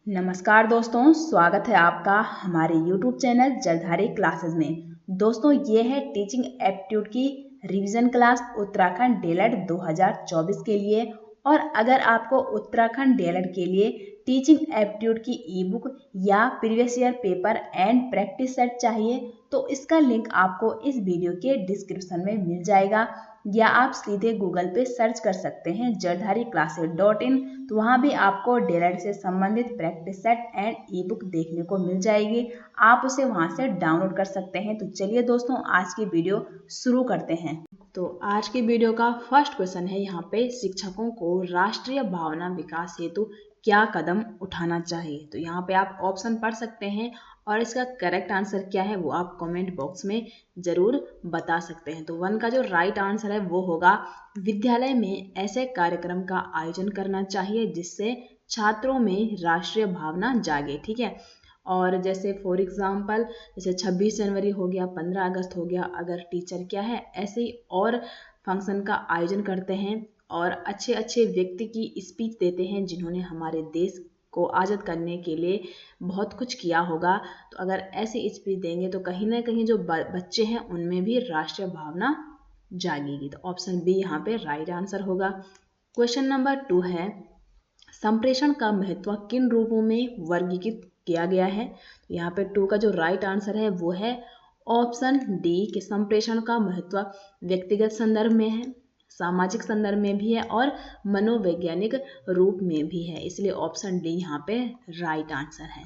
नमस्कार दोस्तों, स्वागत है आपका हमारे YouTube चैनल जलधारी क्लासेस में। दोस्तों, ये है टीचिंग एप्टीट्यूड की रिवीजन क्लास उत्तराखंड डीएलएड 2024 के लिए। और अगर आपको उत्तराखंड डीएलएड के लिए टीचिंग एप्टीट्यूड की ई बुक या previous year paper and practice set चाहिए तो इसका लिंक आपको इस वीडियो के डिस्क्रिप्शन में मिल जाएगा, या आप सीधे गूगल पे सर्च कर सकते हैं jaldhariClasses.in। तो वहाँ भी आपको डीएलएड से संबंधित practice set and E book देखने को मिल जाएगी। आप उसे वहाँ से डाउनलोड कर सकते हैं। तो चलिए दोस्तों, आज की वीडियो शुरू करते हैं। तो आज की वीडियो का फर्स्ट क्वेश्चन है यहाँ पे, शिक्षकों को राष्ट्रीय भावना विकास हेतु क्या कदम उठाना चाहिए। तो यहाँ पे आप ऑप्शन पढ़ सकते हैं और इसका करेक्ट आंसर क्या है वो आप कमेंट बॉक्स में जरूर बता सकते हैं। तो 1 का जो राइट आंसर है वो होगा, विद्यालय में ऐसे कार्यक्रम का आयोजन करना चाहिए जिससे छात्रों में राष्ट्रीय भावना जागे। ठीक है, और जैसे फॉर एग्जाम्पल जैसे 26 जनवरी हो गया, 15 अगस्त हो गया, अगर टीचर क्या है ऐसे ही और फंक्शन का आयोजन करते हैं और अच्छे अच्छे व्यक्ति की स्पीच देते हैं जिन्होंने हमारे देश को आज़ाद करने के लिए बहुत कुछ किया होगा, तो अगर ऐसी स्पीच देंगे तो कहीं ना कहीं जो बच्चे हैं उनमें भी राष्ट्रीय भावना जागेगी। तो ऑप्शन बी यहाँ पे राइट आंसर होगा। क्वेश्चन नंबर 2 है, संप्रेषण का महत्व किन रूपों में वर्गीकृत किया गया है। तो यहाँ पे 2 का जो राइट आंसर है वो है ऑप्शन डी कि संप्रेषण का महत्व व्यक्तिगत संदर्भ में है, सामाजिक संदर्भ में भी है और मनोवैज्ञानिक रूप में भी है, इसलिए ऑप्शन डी यहाँ पे राइट आंसर है।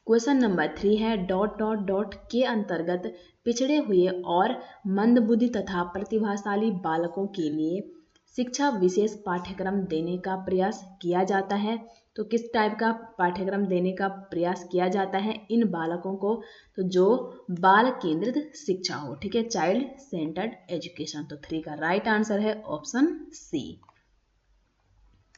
क्वेश्चन नंबर 3 है, डॉट डॉट डॉट के अंतर्गत पिछड़े हुए और मंदबुद्धि तथा प्रतिभाशाली बालकों के लिए शिक्षा विशेष पाठ्यक्रम देने का प्रयास किया जाता है। तो किस टाइप का पाठ्यक्रम देने का प्रयास किया जाता है इन बालकों को, तो जो बाल केंद्रित शिक्षा हो। ठीक है, चाइल्ड सेंटर्ड एजुकेशन। तो 3 का राइट आंसर है ऑप्शन सी।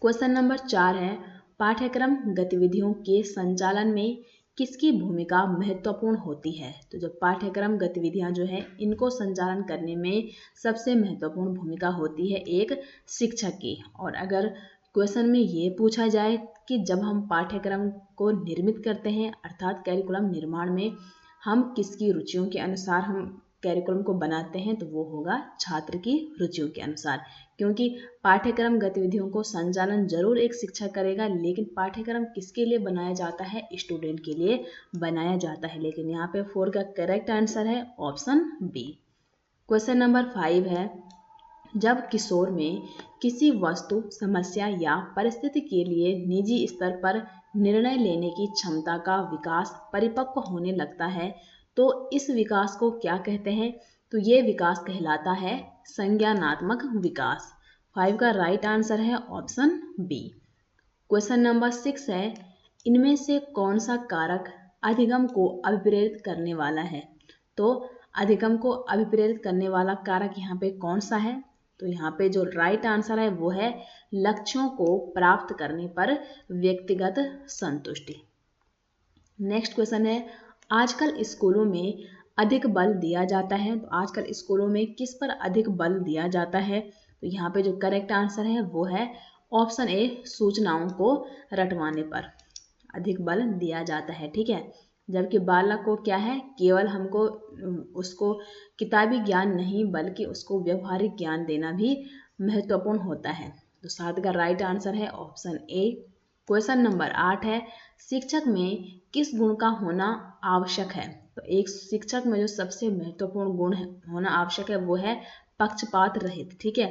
क्वेश्चन नंबर 4 है, पाठ्यक्रम गतिविधियों के संचालन में किसकी भूमिका महत्वपूर्ण होती है। तो जो पाठ्यक्रम गतिविधियां जो है इनको संचालन करने में सबसे महत्वपूर्ण भूमिका होती है एक शिक्षक की। और अगर क्वेश्चन में ये पूछा जाए कि जब हम पाठ्यक्रम को निर्मित करते हैं अर्थात कैरिकुलम निर्माण में हम किसकी रुचियों के अनुसार हम कैरिकुलम को बनाते हैं, तो वो होगा छात्र की रुचियों के अनुसार। क्योंकि पाठ्यक्रम गतिविधियों को संचालन जरूर एक शिक्षक करेगा, लेकिन पाठ्यक्रम किसके लिए बनाया जाता है, स्टूडेंट के लिए बनाया जाता है। लेकिन यहाँ पे 4 का करेक्ट आंसर है ऑप्शन बी। क्वेश्चन नंबर 5 है, जब किशोर में किसी वस्तु, समस्या या परिस्थिति के लिए निजी स्तर पर निर्णय लेने की क्षमता का विकास परिपक्व होने लगता है तो इस विकास को क्या कहते हैं। तो ये विकास कहलाता है संज्ञानात्मक विकास। 5 का राइट आंसर है ऑप्शन बी। क्वेश्चन नंबर 6 है, इनमें से कौन सा कारक अधिगम को अभिप्रेरित करने वाला है। तो अधिगम को अभिप्रेरित करने वाला कारक यहाँ पे कौन सा है, तो यहाँ पे जो राइट आंसर है वो है लक्ष्यों को प्राप्त करने पर व्यक्तिगत संतुष्टि। नेक्स्ट क्वेश्चन है, आजकल स्कूलों में अधिक बल दिया जाता है। तो आजकल स्कूलों में किस पर अधिक बल दिया जाता है। तो यहाँ पे जो करेक्ट आंसर है वो है ऑप्शन ए, सूचनाओं को रटवाने पर अधिक बल दिया जाता है। ठीक है, जबकि बालक को क्या है, केवल हमको उसको किताबी ज्ञान नहीं बल्कि उसको व्यवहारिक ज्ञान देना भी महत्वपूर्ण होता है। तो 7 का राइट आंसर है ऑप्शन ए। क्वेश्चन नंबर 8 है, शिक्षक में किस गुण का होना आवश्यक है। तो एक शिक्षक में जो सबसे महत्वपूर्ण गुण होना आवश्यक है वो है पक्षपात रहित। ठीक है,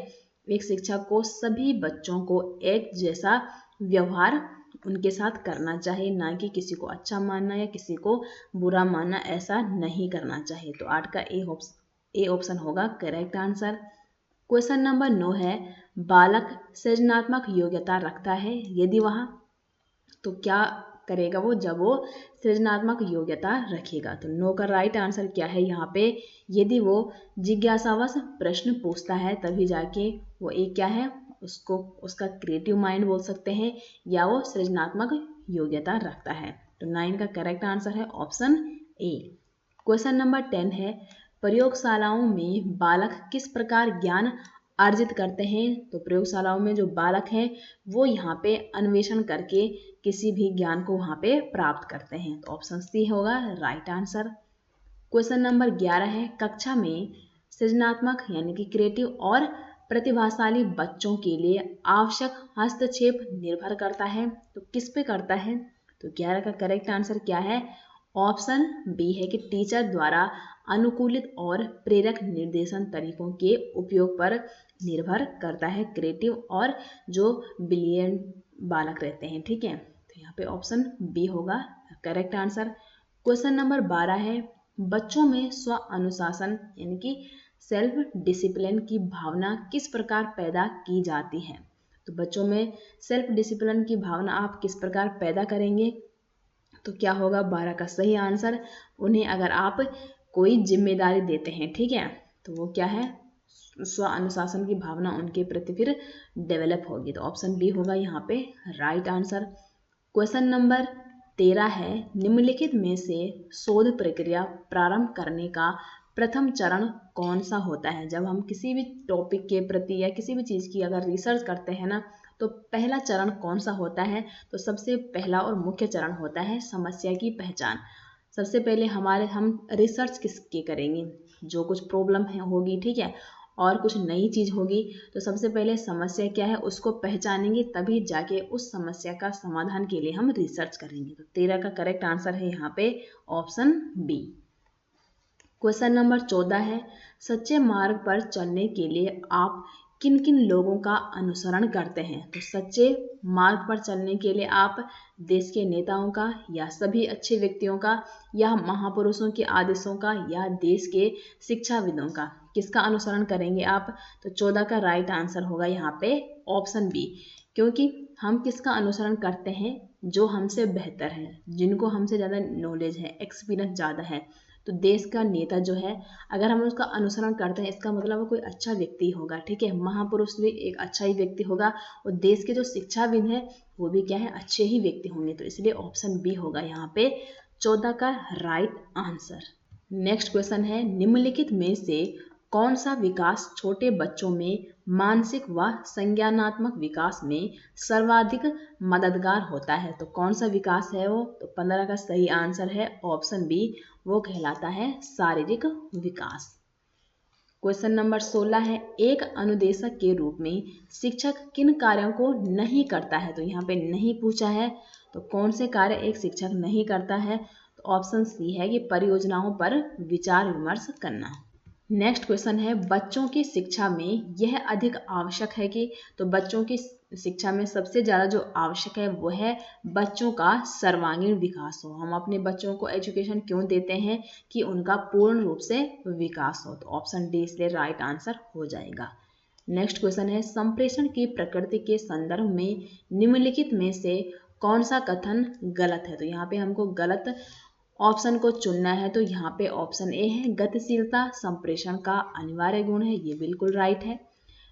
एक शिक्षक को सभी बच्चों को एक जैसा व्यवहार उनके साथ करना चाहिए, ना कि किसी को अच्छा मानना या किसी को बुरा मानना, ऐसा नहीं करना चाहिए। तो 8 का ए ऑप्शन होगा करेक्ट आंसर। क्वेश्चन नंबर 9 है, बालक सृजनात्मक योग्यता रखता है, यदि वह तो क्या करेगा वो जब वो सृजनात्मक योग्यता रखेगा। तो 9 का राइट आंसर क्या है यहाँ पे, यदि वो जिज्ञासावश प्रश्न पूछता है तभी जाके वो एक क्या है, उसको उसका क्रिएटिव माइंड बोल सकते हैं, या वो सृजनात्मक योग्यता रखता है। तो 9 का करेक्ट आंसर है ऑप्शन ए। क्वेश्चन नंबर 10 है, प्रयोगशालाओं में बालक किस प्रकार ज्ञान अर्जित करते हैं। तो प्रयोगशालाओं में जो बालक हैं वो यहाँ पे अन्वेषण करके किसी भी ज्ञान को वहाँ पे प्राप्त करते हैं। तो ऑप्शन सी होगा राइट आंसर। क्वेश्चन नंबर 11 है, कक्षा में सृजनात्मक यानी कि क्रिएटिव और प्रतिभाशाली बच्चों के लिए आवश्यक हस्तक्षेप निर्भर करता है। तो किस पे करता है? तो 11 का करेक्ट आंसर क्या है? ऑप्शन बी है कि टीचर द्वारा अनुकूलित और प्रेरक निर्देशन तरीकों के उपयोग पर निर्भर करता है क्रिएटिव और जो ब्रिलियंट बालक रहते हैं। ठीक है, तो यहाँ पे ऑप्शन बी होगा करेक्ट आंसर। क्वेश्चन नंबर 12 है, बच्चों में स्व अनुशासन यानी कि सेल्फ डिसिप्लिन की भावना किस प्रकार पैदा की जाती है? तो बच्चों में सेल्फ डिसिप्लिन की भावना आप किस प्रकार पैदा करेंगे? तो क्या होगा 12 का सही आंसर? उन्हें अगर आप कोई जिम्मेदारी देते हैं, ठीक है, तो वो क्या है, स्व अनुशासन की भावना उनके प्रति फिर डेवलप होगी। तो ऑप्शन बी होगा यहाँ पे राइट आंसर। क्वेश्चन नंबर 13 है, निम्नलिखित में से शोध प्रक्रिया प्रारंभ करने का प्रथम चरण कौन सा होता है? जब हम किसी भी टॉपिक के प्रति या किसी भी चीज़ की अगर रिसर्च करते हैं ना, तो पहला चरण कौन सा होता है? तो सबसे पहला और मुख्य चरण होता है समस्या की पहचान। सबसे पहले हम रिसर्च किसकी करेंगे? जो कुछ प्रॉब्लम है होगी, ठीक है, और कुछ नई चीज़ होगी, तो सबसे पहले समस्या क्या है उसको पहचानेंगे, तभी जाके उस समस्या का समाधान के लिए हम रिसर्च करेंगे। तो 13 का करेक्ट आंसर है यहाँ पे ऑप्शन बी। क्वेश्चन नंबर 14 है, सच्चे मार्ग पर चलने के लिए आप किन किन लोगों का अनुसरण करते हैं? तो सच्चे मार्ग पर चलने के लिए आप देश के नेताओं का या सभी अच्छे व्यक्तियों का या महापुरुषों के आदेशों का या देश के शिक्षाविदों का, किसका अनुसरण करेंगे आप? तो 14 का राइट आंसर होगा यहाँ पे ऑप्शन बी, क्योंकि हम किसका अनुसरण करते हैं? जो हमसे बेहतर है, जिनको हमसे ज़्यादा नॉलेज है, एक्सपीरियंस ज़्यादा है। तो देश का नेता जो है अगर हम उसका अनुसरण करते हैं, इसका मतलब वो कोई अच्छा व्यक्ति होगा, ठीक है, महापुरुष भी एक अच्छा ही व्यक्ति होगा, और देश के जो शिक्षाविद हैं वो भी क्या है, अच्छे ही व्यक्ति होंगे। तो इसलिए ऑप्शन बी होगा यहाँ पे 14 का राइट आंसर। नेक्स्ट क्वेश्चन है, निम्नलिखित में से कौन सा विकास छोटे बच्चों में मानसिक व संज्ञानात्मक विकास में सर्वाधिक मददगार होता है? तो कौन सा विकास है वो? तो 15 का सही आंसर है ऑप्शन बी, वो कहलाता है शारीरिक विकास। क्वेश्चन नंबर 16 है, एक अनुदेशक के रूप में शिक्षक किन कार्यों को नहीं करता है? तो यहाँ पे नहीं पूछा है, तो कौन से कार्य एक शिक्षक नहीं करता है? तो ऑप्शन सी है कि परियोजनाओं पर विचार विमर्श करना। नेक्स्ट क्वेश्चन है, बच्चों की शिक्षा में यह अधिक आवश्यक है कि? तो बच्चों की शिक्षा में सबसे ज़्यादा जो आवश्यक है वो है बच्चों का सर्वांगीण विकास हो। हम अपने बच्चों को एजुकेशन क्यों देते हैं? कि उनका पूर्ण रूप से विकास हो। तो ऑप्शन डी इसलिए राइट आंसर हो जाएगा। नेक्स्ट क्वेश्चन है, संप्रेषण की प्रकृति के संदर्भ में निम्नलिखित में से कौन सा कथन गलत है? तो यहाँ पे हमको गलत ऑप्शन को चुनना है। तो यहाँ पे ऑप्शन ए है, गतिशीलता संप्रेषण का अनिवार्य गुण है, ये बिल्कुल राइट है।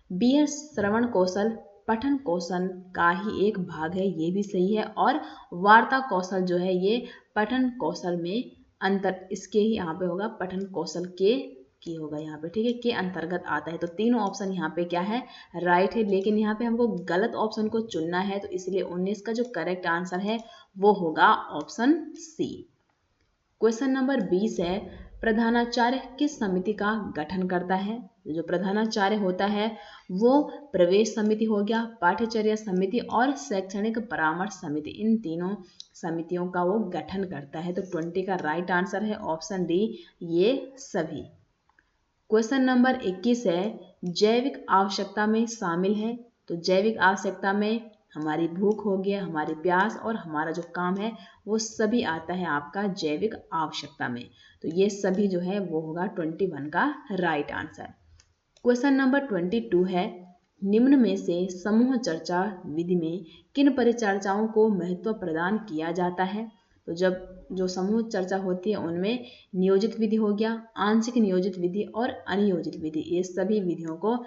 बी है, श्रवण कौशल पठन कौशल का ही एक भाग है, ये भी सही है। और वार्ता कौशल जो है ये पठन कौशल में अंतर, इसके ही यहाँ पे होगा पठन कौशल के की होगा यहाँ पे, ठीक है, के अंतर्गत आता है। तो तीनों ऑप्शन यहाँ पे क्या है, राइट है। लेकिन यहाँ पे हमको गलत ऑप्शन को चुनना है, तो इसलिए 19 का जो करेक्ट आंसर है वो होगा ऑप्शन सी। क्वेश्चन नंबर 20 है, प्रधानाचार्य किस समिति का गठन करता है? जो प्रधानाचार्य होता है वो प्रवेश समिति हो गया, पाठ्यचर्या समिति और शैक्षणिक परामर्श समिति, इन तीनों समितियों का वो गठन करता है। तो 20 का राइट आंसर है ऑप्शन डी, ये सभी। क्वेश्चन नंबर 21 है, जैविक आवश्यकता में शामिल है? तो जैविक आवश्यकता में हमारी भूख हो गया, हमारी प्यास और हमारा जो काम है वो सभी आता है आपका जैविक आवश्यकता में। तो ये सभी जो है वो होगा 21 का राइट आंसर। क्वेश्चन नंबर 22 है, निम्न में से समूह चर्चा विधि में किन परिचर्चाओं को महत्व प्रदान किया जाता है? तो जब जो समूह चर्चा होती है उनमें नियोजित विधि हो गया, आंशिक नियोजित विधि और अनियोजित विधि, ये सभी विधियों को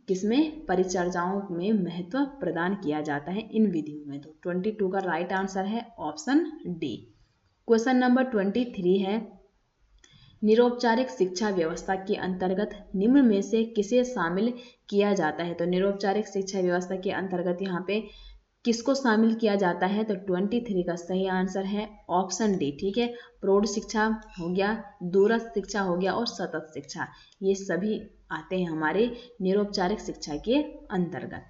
किसमें, परिचर्चाओं में महत्व प्रदान किया जाता है इन विधियों में। तो 22 का राइट आंसर है ऑप्शन डी। क्वेश्चन नंबर 23 है, निरौपचारिक शिक्षा व्यवस्था के अंतर्गत निम्न में से किसे शामिल किया जाता है? तो निरौपचारिक शिक्षा व्यवस्था के अंतर्गत यहाँ पे किसको शामिल किया जाता है? तो 23 का सही आंसर है ऑप्शन डी। ठीक है, प्रौढ़ शिक्षा हो गया, दूरस्थ शिक्षा हो गया और सतत शिक्षा, ये सभी आते हैं हमारे निरौपचारिक शिक्षा के अंतर्गत।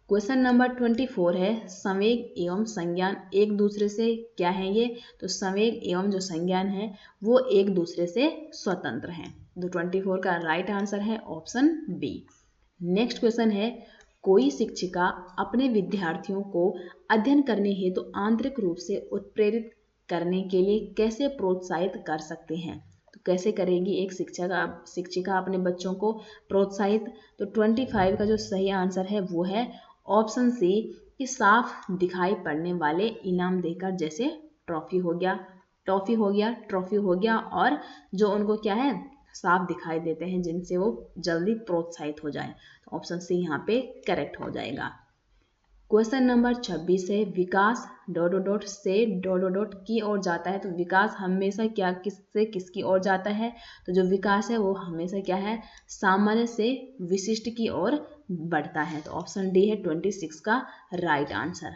क्वेश्चन नंबर 24 है, संवेग एवं संज्ञान एक दूसरे से क्या है ये? तो संवेग एवं जो संज्ञान है वो एक दूसरे से स्वतंत्र हैं। तो 24 का राइट आंसर है ऑप्शन बी। नेक्स्ट क्वेश्चन है, कोई शिक्षिका अपने विद्यार्थियों को अध्ययन करने हेतु तो आंतरिक रूप से उत्प्रेरित करने के लिए कैसे प्रोत्साहित कर सकते हैं? तो कैसे करेगी एक शिक्षिका अपने बच्चों को प्रोत्साहित? तो 25 का जो सही आंसर है वो है ऑप्शन सी कि साफ दिखाई पड़ने वाले इनाम देकर, जैसे ट्रॉफी हो गया, ट्रॉफी हो गया और जो उनको क्या है साफ दिखाई देते हैं जिनसे वो जल्दी प्रोत्साहित हो जाए। तो ऑप्शन सी यहाँ पे करेक्ट हो जाएगा। क्वेश्चन नंबर 26 है, विकास से की ओर जाता है। तो विकास हमेशा क्या किससे किसकी ओर जाता है? तो जो विकास है वो हमेशा क्या है सामान्य से विशिष्ट की ओर बढ़ता है। तो ऑप्शन डी है 26 का राइट आंसर।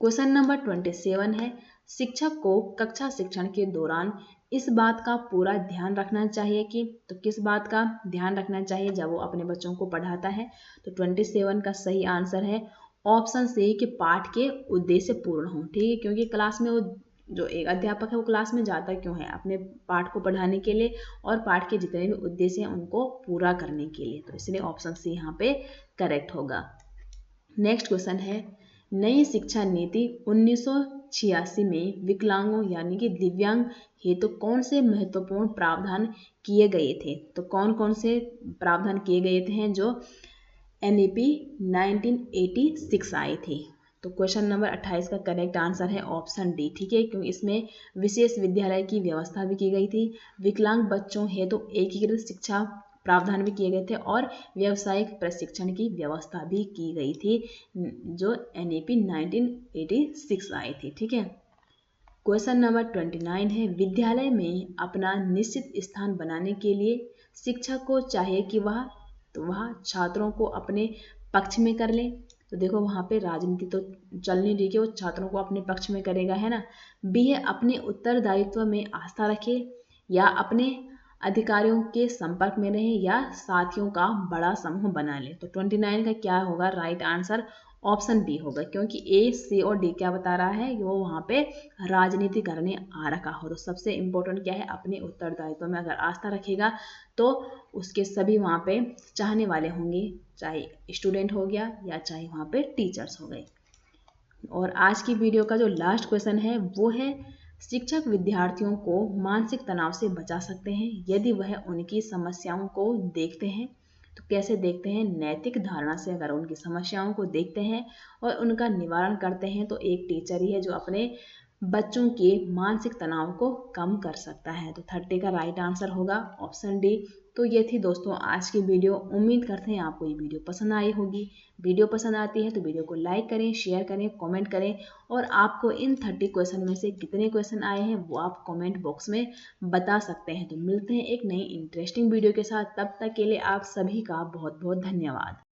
क्वेश्चन नंबर 27 है, शिक्षक को कक्षा शिक्षण के दौरान इस बात का पूरा ध्यान रखना चाहिए कि, तो किस बात का ध्यान रखना चाहिए जब वो अपने बच्चों को पढ़ाता है? तो 27 का सही आंसर है ऑप्शन सी कि पाठ के उद्देश्य पूर्ण हो। ठीक है, क्योंकि क्लास में वो जो एक अध्यापक है वो क्लास में जाता क्यों है? अपने पाठ को पढ़ाने के लिए और पाठ के जितने भी उद्देश्य हैं उनको पूरा करने के लिए। तो इसलिए ऑप्शन सी यहाँ पे करेक्ट होगा। नेक्स्ट क्वेश्चन है, नई शिक्षा नीति 1986 में विकलांगों यानी कि दिव्यांग हेतु कौन से महत्वपूर्ण प्रावधान किए गए थे? तो कौन कौन से प्रावधान किए गए थे जो NEP 1986 आए थे? तो क्वेश्चन नंबर 28 का करेक्ट आंसर है ऑप्शन डी। ठीक है, क्योंकि इसमें विशेष विद्यालय की व्यवस्था भी की गई थी, विकलांग बच्चों हेतु एकीकृत शिक्षा प्रावधान भी किए गए थे और व्यावसायिक प्रशिक्षण की व्यवस्था भी की गई थी जो NEP 1986 आई थी। ठीक है, क्वेश्चन नंबर 29 है, विद्यालय में अपना निश्चित स्थान बनाने के लिए शिक्षक को चाहिए कि वह छात्रों को अपने पक्ष में कर ले। तो देखो वहाँ पे राजनीति तो चल नहीं रही कि वो छात्रों को अपने पक्ष में करेगा, है ना। बी है, अपने उत्तरदायित्व में आस्था रखे या अपने अधिकारियों के संपर्क में रहे या साथियों का बड़ा समूह बना ले। तो 29 का क्या होगा राइट आंसर? ऑप्शन बी होगा, क्योंकि ए, सी और डी क्या बता रहा है कि वो वहाँ पे राजनीति करने आ रखा हो। तो सबसे इम्पोर्टेंट क्या है, अपने उत्तरदायित्व में अगर आस्था रखेगा तो उसके सभी वहाँ पे चाहने वाले होंगे, चाहे स्टूडेंट हो गया या चाहे वहाँ पे टीचर्स हो गए। और आज की वीडियो का जो लास्ट क्वेश्चन है वो है, शिक्षक विद्यार्थियों को मानसिक तनाव से बचा सकते हैं यदि वह उनकी समस्याओं को देखते हैं। तो कैसे देखते हैं? नैतिक धारणा से अगर उनकी समस्याओं को देखते हैं और उनका निवारण करते हैं तो एक टीचर ही है जो अपने बच्चों के मानसिक तनाव को कम कर सकता है। तो 30 का राइट आंसर होगा ऑप्शन डी। तो ये थी दोस्तों आज की वीडियो। उम्मीद करते हैं आपको ये वीडियो पसंद आई होगी। वीडियो पसंद आती है तो वीडियो को लाइक करें, शेयर करें, कमेंट करें और आपको इन 30 क्वेश्चन में से कितने क्वेश्चन आए हैं वो आप कमेंट बॉक्स में बता सकते हैं। तो मिलते हैं एक नई इंटरेस्टिंग वीडियो के साथ, तब तक के लिए आप सभी का बहुत बहुत धन्यवाद।